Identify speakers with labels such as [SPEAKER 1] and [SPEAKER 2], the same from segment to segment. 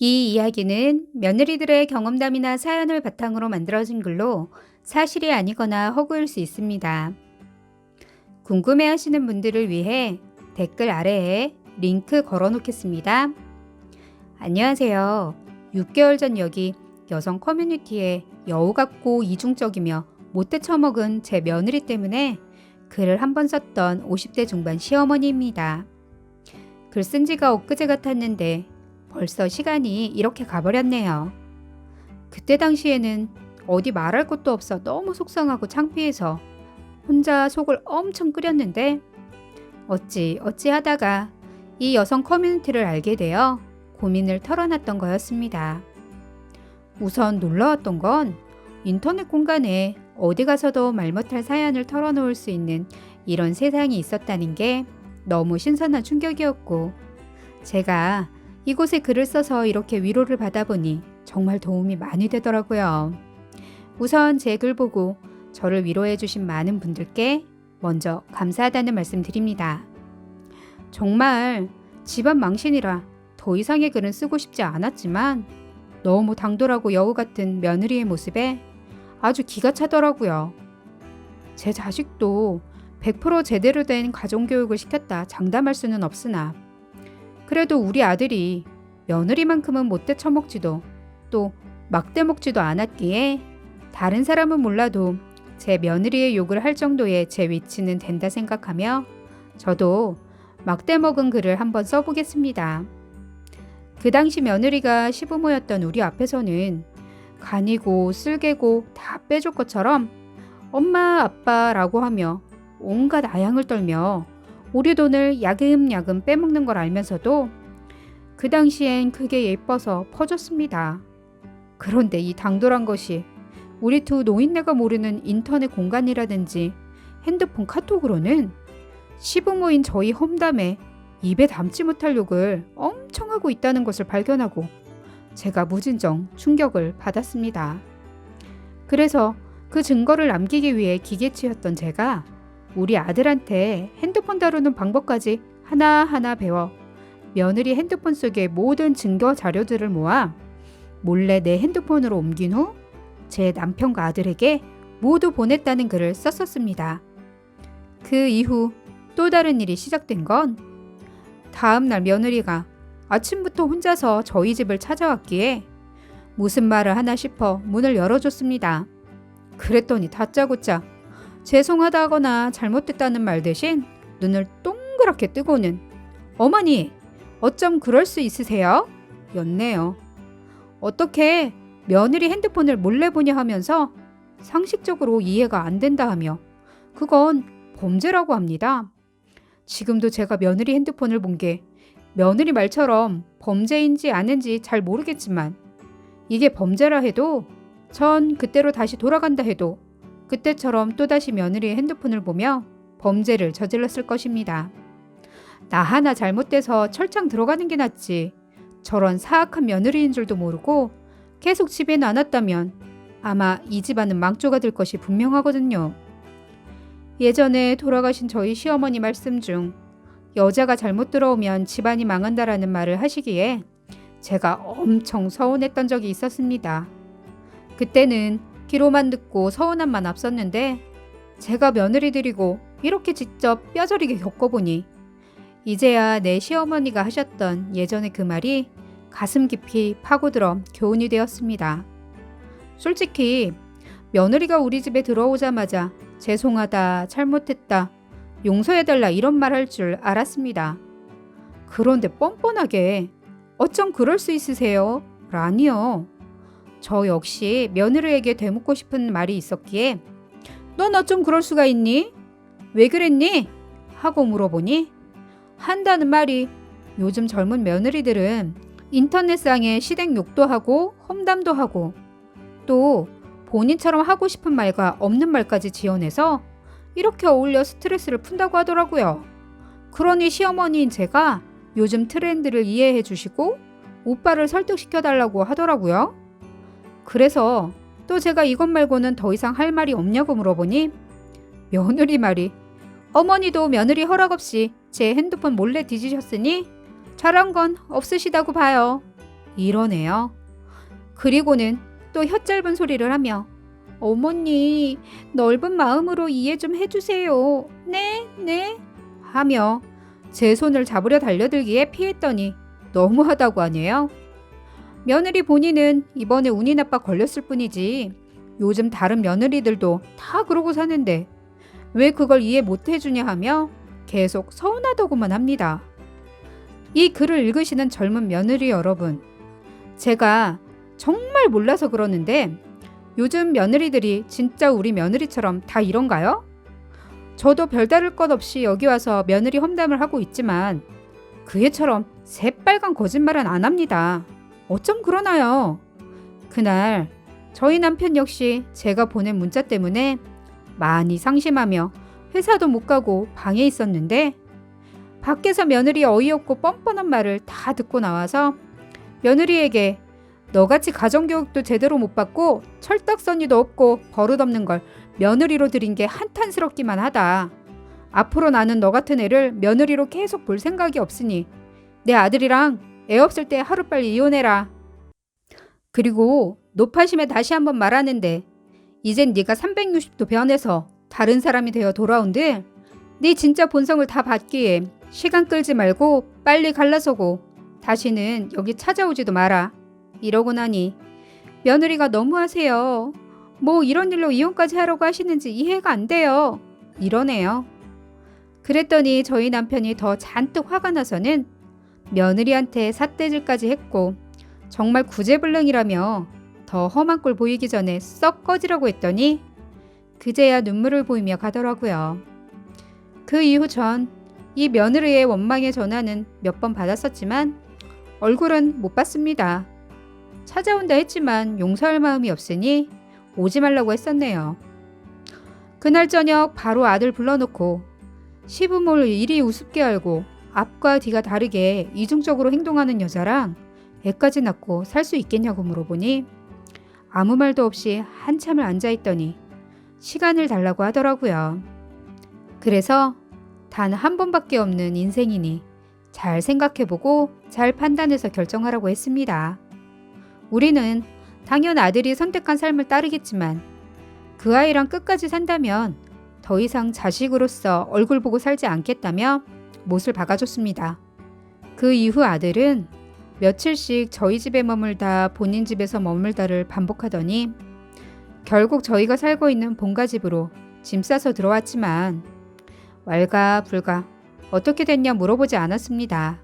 [SPEAKER 1] 이 이야기는 며느리들의 경험담이나 사연을 바탕으로 만들어진 글로 사실이 아니거나 허구일 수 있습니다. 궁금해하시는 분들을 위해 댓글 아래에 링크 걸어놓겠습니다. 안녕하세요. 6개월 전 여기 여성 커뮤니티에 여우 같고 이중적이며 못돼 처먹은 제 며느리 때문에 글을 한 번 썼던 50대 중반 시어머니입니다. 글 쓴 지가 엊그제 같았는데 벌써 시간이 이렇게 가버렸네요. 그때 당시에는 어디 말할 것도 없어 너무 속상하고 창피해서 혼자 속을 엄청 끓였는데 어찌 하다가 이 여성 커뮤니티를 알게 되어 고민을 털어놨던 거였습니다. 우선 놀라웠던 건 인터넷 공간에 어디 가서도 말 못할 사연을 털어놓을 수 있는 이런 세상이 있었다는 게 너무 신선한 충격이었고, 제가 이곳에 글을 써서 이렇게 위로를 받아보니 정말 도움이 많이 되더라고요. 우선 제 글 보고 저를 위로해주신 많은 분들께 먼저 감사하다는 말씀 드립니다. 정말 집안 망신이라 더 이상의 글은 쓰고 싶지 않았지만 너무 당돌하고 여우 같은 며느리의 모습에 아주 기가 차더라고요. 제 자식도 100% 제대로 된 가정교육을 시켰다 장담할 수는 없으나 그래도 우리 아들이 며느리만큼은 못돼 처먹지도 또 막대 먹지도 않았기에 다른 사람은 몰라도 제 며느리의 욕을 할 정도의 제 위치는 된다 생각하며 저도 막대 먹은 글을 한번 써보겠습니다. 그 당시 며느리가 시부모였던 우리 앞에서는 간이고 쓸개고 다 빼줄 것처럼 엄마 아빠라고 하며 온갖 아양을 떨며 우리 돈을 야금야금 빼먹는 걸 알면서도 그 당시엔 그게 예뻐서 퍼줬습니다. 그런데 이 당돌한 것이 우리 두 노인네가 모르는 인터넷 공간이라든지 핸드폰 카톡으로는 시부모인 저희 험담에 입에 담지 못할 욕을 엄청 하고 있다는 것을 발견하고 제가 무진정 충격을 받았습니다. 그래서 그 증거를 남기기 위해 기계치였던 제가 우리 아들한테 핸드폰 다루는 방법까지 하나하나 배워 며느리 핸드폰 속의 모든 증거 자료들을 모아 몰래 내 핸드폰으로 옮긴 후 제 남편과 아들에게 모두 보냈다는 글을 썼었습니다. 그 이후 또 다른 일이 시작된 건 다음 날 며느리가 아침부터 혼자서 저희 집을 찾아왔기에 무슨 말을 하나 싶어 문을 열어줬습니다. 그랬더니 다짜고짜 죄송하다거나 잘못됐다는 말 대신 눈을 동그랗게 뜨고는 어머니, 어쩜 그럴 수 있으세요? 였네요. 어떻게 며느리 핸드폰을 몰래 보냐 하면서 상식적으로 이해가 안 된다 하며 그건 범죄라고 합니다. 지금도 제가 며느리 핸드폰을 본 게 며느리 말처럼 범죄인지 아닌지 잘 모르겠지만 이게 범죄라 해도 전 그때로 다시 돌아간다 해도 그때처럼 또다시 며느리의 핸드폰을 보며 범죄를 저질렀을 것입니다. 나 하나 잘못돼서 철장 들어가는 게 낫지 저런 사악한 며느리인 줄도 모르고 계속 집에 놔놨다면 아마 이 집안은 망조가 될 것이 분명하거든요. 예전에 돌아가신 저희 시어머니 말씀 중 여자가 잘못 들어오면 집안이 망한다라는 말을 하시기에 제가 엄청 서운했던 적이 있었습니다. 그때는 귀로만 듣고 서운함만 앞섰는데 제가 며느리 들이고 이렇게 직접 뼈저리게 겪어보니 이제야 내 시어머니가 하셨던 예전의 그 말이 가슴 깊이 파고들어 교훈이 되었습니다. 솔직히 며느리가 우리 집에 들어오자마자 죄송하다, 잘못했다, 용서해달라 이런 말 할 줄 알았습니다. 그런데 뻔뻔하게 어쩜 그럴 수 있으세요? 라니요. 저 역시 며느리에게 되묻고 싶은 말이 있었기에 넌 어쩜 그럴 수가 있니? 왜 그랬니? 하고 물어보니 한다는 말이 요즘 젊은 며느리들은 인터넷상에 시댁 욕도 하고 험담도 하고 또 본인처럼 하고 싶은 말과 없는 말까지 지어내서 이렇게 어울려 스트레스를 푼다고 하더라고요. 그러니 시어머니인 제가 요즘 트렌드를 이해해 주시고 오빠를 설득시켜달라고 하더라고요. 그래서 또 제가 이것 말고는 더 이상 할 말이 없냐고 물어보니 며느리 말이 어머니도 며느리 허락 없이 제 핸드폰 몰래 뒤지셨으니 잘한 건 없으시다고 봐요. 이러네요. 그리고는 또 혀짧은 소리를 하며 어머니, 넓은 마음으로 이해 좀 해주세요. 네, 네. 하며 제 손을 잡으려 달려들기에 피했더니 너무하다고 하네요. 며느리 본인은 이번에 운이 나빠 걸렸을 뿐이지 요즘 다른 며느리들도 다 그러고 사는데 왜 그걸 이해 못 해주냐 하며 계속 서운하다고만 합니다. 이 글을 읽으시는 젊은 며느리 여러분, 제가 정말 몰라서 그러는데 요즘 며느리들이 진짜 우리 며느리처럼 다 이런가요? 저도 별다를 것 없이 여기 와서 며느리 험담을 하고 있지만 그 애처럼 새빨간 거짓말은 안 합니다. 어쩜 그러나요? 그날 저희 남편 역시 제가 보낸 문자 때문에 많이 상심하며 회사도 못 가고 방에 있었는데 밖에서 며느리 어이없고 뻔뻔한 말을 다 듣고 나와서 며느리에게 너같이 가정교육도 제대로 못 받고 철딱서니도 없고 버릇없는 걸 며느리로 들인 게 한탄스럽기만 하다. 앞으로 나는 너 같은 애를 며느리로 계속 볼 생각이 없으니 내 아들이랑 애 없을 때 하루빨리 이혼해라. 그리고 노파심에 다시 한번 말하는데 이젠 네가 360도 변해서 다른 사람이 되어 돌아온들 네 진짜 본성을 다 받기에 시간 끌지 말고 빨리 갈라서고 다시는 여기 찾아오지도 마라. 이러고 나니 며느리가 너무하세요. 뭐 이런 일로 이혼까지 하려고 하시는지 이해가 안 돼요. 이러네요. 그랬더니 저희 남편이 더 잔뜩 화가 나서는 며느리한테 삿대질까지 했고 정말 구제불능이라며 더 험한 꼴 보이기 전에 썩 꺼지라고 했더니 그제야 눈물을 보이며 가더라고요. 그 이후 전 이 며느리의 원망의 전화는 몇 번 받았었지만 얼굴은 못 봤습니다. 찾아온다 했지만 용서할 마음이 없으니 오지 말라고 했었네요. 그날 저녁 바로 아들 불러놓고 시부모를 이리 우습게 알고 앞과 뒤가 다르게 이중적으로 행동하는 여자랑 애까지 낳고 살 수 있겠냐고 물어보니 아무 말도 없이 한참을 앉아있더니 시간을 달라고 하더라고요. 그래서 단 한 번밖에 없는 인생이니 잘 생각해보고 잘 판단해서 결정하라고 했습니다. 우리는 당연 아들이 선택한 삶을 따르겠지만 그 아이랑 끝까지 산다면 더 이상 자식으로서 얼굴 보고 살지 않겠다며 못을 박아줬습니다. 그 이후 아들은 며칠씩 저희 집에 머물다 본인 집에서 머물다를 반복하더니 결국 저희가 살고 있는 본가 집으로 짐 싸서 들어왔지만 왈가불가 어떻게 됐냐 물어보지 않았습니다.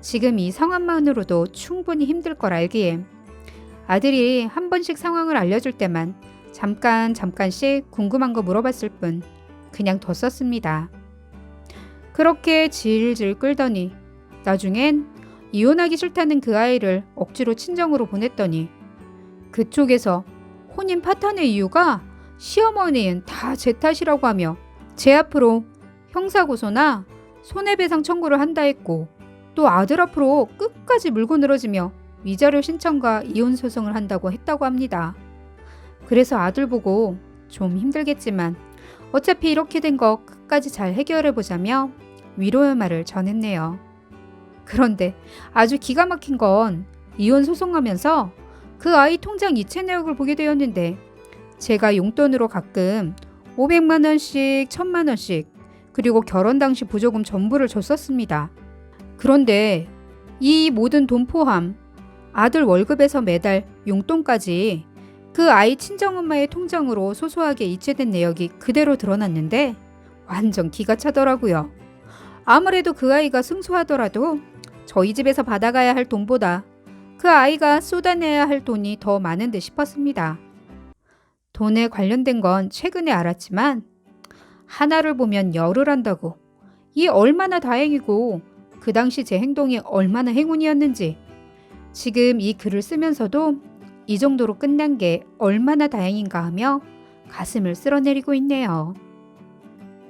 [SPEAKER 1] 지금 이 상황만으로도 충분히 힘들 걸 알기에 아들이 한 번씩 상황을 알려줄 때만 잠깐씩 궁금한 거 물어봤을 뿐 그냥 뒀었습니다. 그렇게 질질 끌더니 나중엔 이혼하기 싫다는 그 아이를 억지로 친정으로 보냈더니 그쪽에서 혼인 파탄의 이유가 시어머니는 다 제 탓이라고 하며 제 앞으로 형사고소나 손해배상 청구를 한다 했고 또 아들 앞으로 끝까지 물고 늘어지며 위자료 신청과 이혼 소송을 한다고 했다고 합니다. 그래서 아들 보고 좀 힘들겠지만 어차피 이렇게 된 거 끝까지 잘 해결해보자며 위로의 말을 전했네요. 그런데 아주 기가 막힌 건 이혼 소송하면서 그 아이 통장 이체 내역을 보게 되었는데 제가 용돈으로 가끔 500만 원씩 1000만 원씩 그리고 결혼 당시 부조금 전부를 줬었습니다. 그런데 이 모든 돈 포함 아들 월급에서 매달 용돈까지 그 아이 친정엄마의 통장으로 소소하게 이체된 내역이 그대로 드러났는데 완전 기가 차더라고요. 아무래도 그 아이가 승소하더라도 저희 집에서 받아가야 할 돈보다 그 아이가 쏟아내야 할 돈이 더 많은 듯 싶었습니다. 돈에 관련된 건 최근에 알았지만 하나를 보면 열을 한다고 이 얼마나 다행이고 그 당시 제 행동이 얼마나 행운이었는지 지금 이 글을 쓰면서도 이 정도로 끝난 게 얼마나 다행인가 하며 가슴을 쓸어내리고 있네요.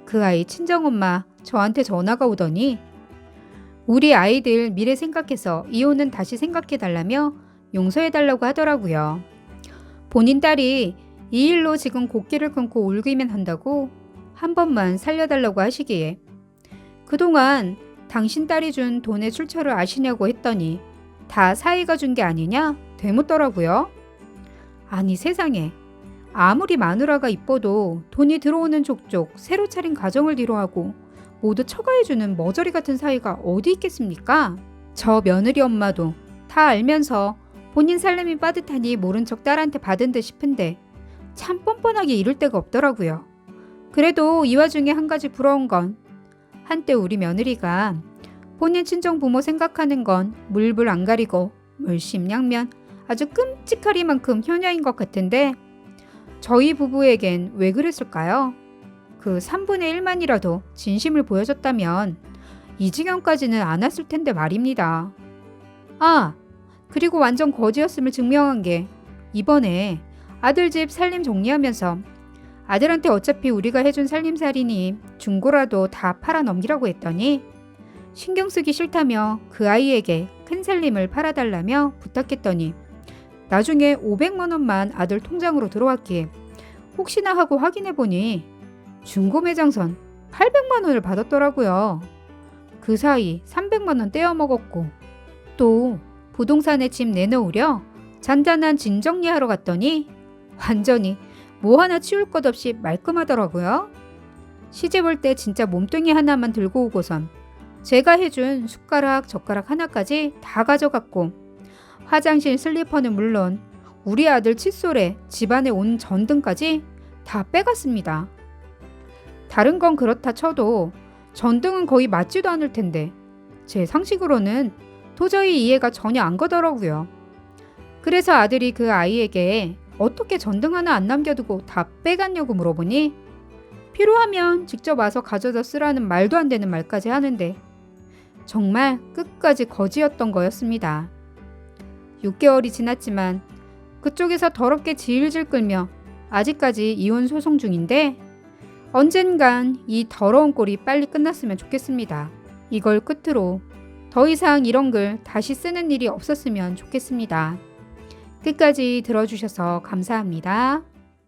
[SPEAKER 1] 그 아이 친정엄마 저한테 전화가 오더니 우리 아이들 미래 생각해서 이혼은 다시 생각해달라며 용서해달라고 하더라고요. 본인 딸이 이 일로 지금 곡기를 끊고 울기만 한다고 한 번만 살려달라고 하시기에 그동안 당신 딸이 준 돈의 출처를 아시냐고 했더니 다 사위가 준 게 아니냐? 되묻더라고요. 아니 세상에. 아무리 마누라가 이뻐도 돈이 들어오는 족족 새로 차린 가정을 뒤로하고 모두 처가해주는 머저리 같은 사위가 어디 있겠습니까? 저 며느리 엄마도 다 알면서 본인 살림이 빠듯하니 모른 척 딸한테 받은 듯 싶은데 참 뻔뻔하게 이럴 데가 없더라고요. 그래도 이 와중에 한 가지 부러운 건 한때 우리 며느리가 본인 친정 부모 생각하는 건 물불 안 가리고 물심양면 아주 끔찍하리만큼 효녀인 것 같은데 저희 부부에겐 왜 그랬을까요? 그 3분의 1만이라도 진심을 보여줬다면 이 지경까지는 안 왔을 텐데 말입니다. 아, 그리고 완전 거지였음을 증명한 게 이번에 아들 집 살림 정리하면서 아들한테 어차피 우리가 해준 살림살이니 중고라도 다 팔아 넘기라고 했더니 신경 쓰기 싫다며 그 아이에게 큰 살림을 팔아달라며 부탁했더니 나중에 500만 원만 아들 통장으로 들어왔기에 혹시나 하고 확인해보니 중고 매장선 800만 원을 받았더라고요. 그 사이 300만 원 떼어 먹었고 또 부동산에 집 내놓으려 잔잔한 짐 정리하러 갔더니 완전히 뭐 하나 치울 것 없이 말끔하더라고요. 시집 올 때 진짜 몸뚱이 하나만 들고 오고선 제가 해준 숟가락 젓가락 하나까지 다 가져갔고 화장실 슬리퍼는 물론 우리 아들 칫솔에 집안에 온 전등까지 다 빼갔습니다. 다른 건 그렇다 쳐도 전등은 거의 맞지도 않을 텐데 제 상식으로는 도저히 이해가 전혀 안 가더라고요. 그래서 아들이 그 아이에게 어떻게 전등 하나 안 남겨두고 다 빼갔냐고 물어보니 필요하면 직접 와서 가져다 쓰라는 말도 안 되는 말까지 하는데 정말 끝까지 거지였던 거였습니다. 6개월이 지났지만 그쪽에서 더럽게 질질 끌며 아직까지 이혼 소송 중인데 언젠간 이 더러운 꼴이 빨리 끝났으면 좋겠습니다. 이걸 끝으로 더 이상 이런 글 다시 쓰는 일이 없었으면 좋겠습니다. 끝까지 들어주셔서 감사합니다.